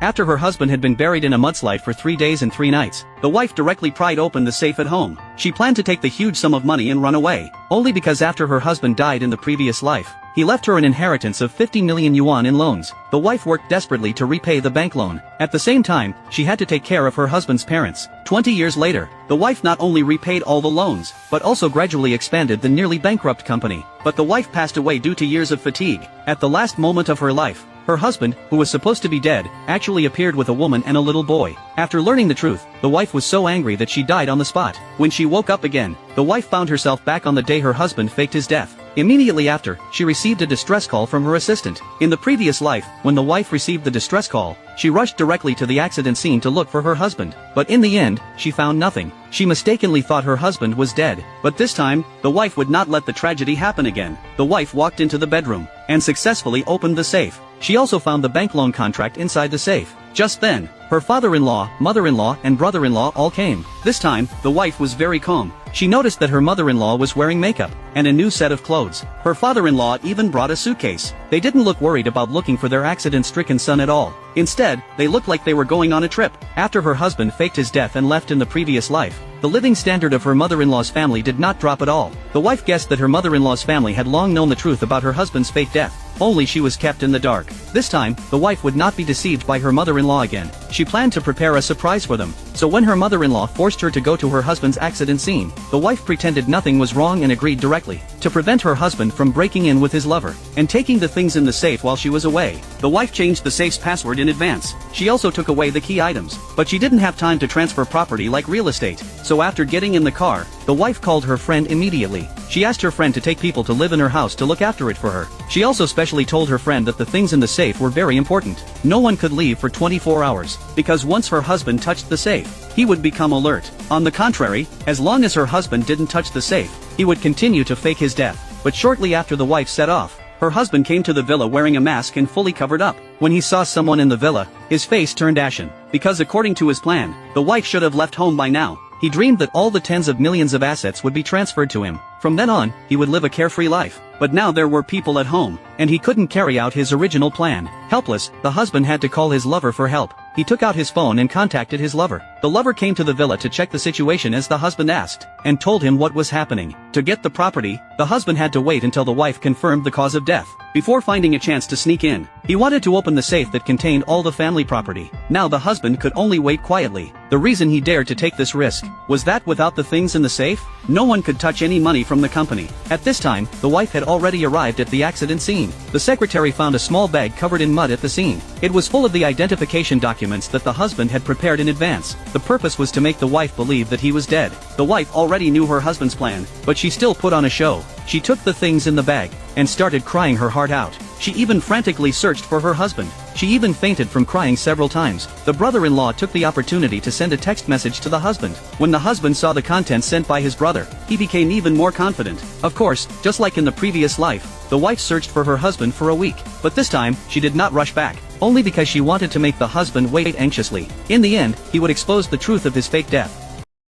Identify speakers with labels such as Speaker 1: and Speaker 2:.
Speaker 1: After her husband had been buried in a mudslide for 3 days and 3 nights, the wife directly pried open the safe at home. She planned to take the huge sum of money and run away, only because after her husband died in the previous life, he left her an inheritance of 50 million yuan in loans. The wife worked desperately to repay the bank loan. At the same time, she had to take care of her husband's parents. 20 years later, the wife not only repaid all the loans, but also gradually expanded the nearly bankrupt company. But the wife passed away due to years of fatigue. At the last moment of her life, her husband, who was supposed to be dead, actually appeared with a woman and a little boy. After learning the truth, the wife was so angry that she died on the spot. When she woke up again, the wife found herself back on the day her husband faked his death. Immediately after, she received a distress call from her assistant. In the previous life, when the wife received the distress call, she rushed directly to the accident scene to look for her husband. But in the end, she found nothing. She mistakenly thought her husband was dead. But this time, the wife would not let the tragedy happen again. The wife walked into the bedroom and successfully opened the safe. She also found the bank loan contract inside the safe. Just then, her father-in-law, mother-in-law, and brother-in-law all came. This time, the wife was very calm. She noticed that her mother-in-law was wearing makeup and a new set of clothes. Her father-in-law even brought a suitcase. They didn't look worried about looking for their accident-stricken son at all. Instead, they looked like they were going on a trip. After her husband faked his death and left in the previous life, the living standard of her mother-in-law's family did not drop at all. The wife guessed that her mother-in-law's family had long known the truth about her husband's fake death. Only she was kept in the dark. This time, the wife would not be deceived by her mother-in-law again. She planned to prepare a surprise for them. So when her mother-in-law forced her to go to her husband's accident scene, the wife pretended nothing was wrong and agreed directly to prevent her husband from breaking in with his lover and taking the things in the safe while she was away. The wife changed the safe's password in advance. She also took away the key items, but she didn't have time to transfer property like real estate. So after getting in the car, the wife called her friend immediately. She asked her friend to take people to live in her house to look after it for her. She also specially told her friend that the things in the safe were very important. No one could leave for 24 hours, because once her husband touched the safe, he would become alert. On the contrary, as long as her husband didn't touch the safe, he would continue to fake his death. But shortly after the wife set off, her husband came to the villa wearing a mask and fully covered up. When he saw someone in the villa, his face turned ashen, because according to his plan, the wife should have left home by now. He dreamed that all the tens of millions of assets would be transferred to him. From then on, he would live a carefree life. But now there were people at home, and he couldn't carry out his original plan. Helpless, the husband had to call his lover for help. He took out his phone and contacted his lover. The lover came to the villa to check the situation as the husband asked, and told him what was happening. To get the property, the husband had to wait until the wife confirmed the cause of death before finding a chance to sneak in. He wanted to open the safe that contained all the family property. Now the husband could only wait quietly. The reason he dared to take this risk was that without the things in the safe, no one could touch any money from the company. At this time, the wife had already arrived at the accident scene. The secretary found a small bag covered in mud at the scene. It was full of the identification documents that the husband had prepared in advance. The purpose was to make the wife believe that he was dead. The wife already knew her husband's plan, but she still put on a show. She took the things in the bag and started crying her heart out. She even frantically searched for her husband. She even fainted from crying several times. The brother-in-law took the opportunity to send a text message to the husband. When the husband saw the contents sent by his brother, he became even more confident. Of course, just like in the previous life, the wife searched for her husband for a week. But this time, she did not rush back, only because she wanted to make the husband wait anxiously. In the end, he would expose the truth of his fake death.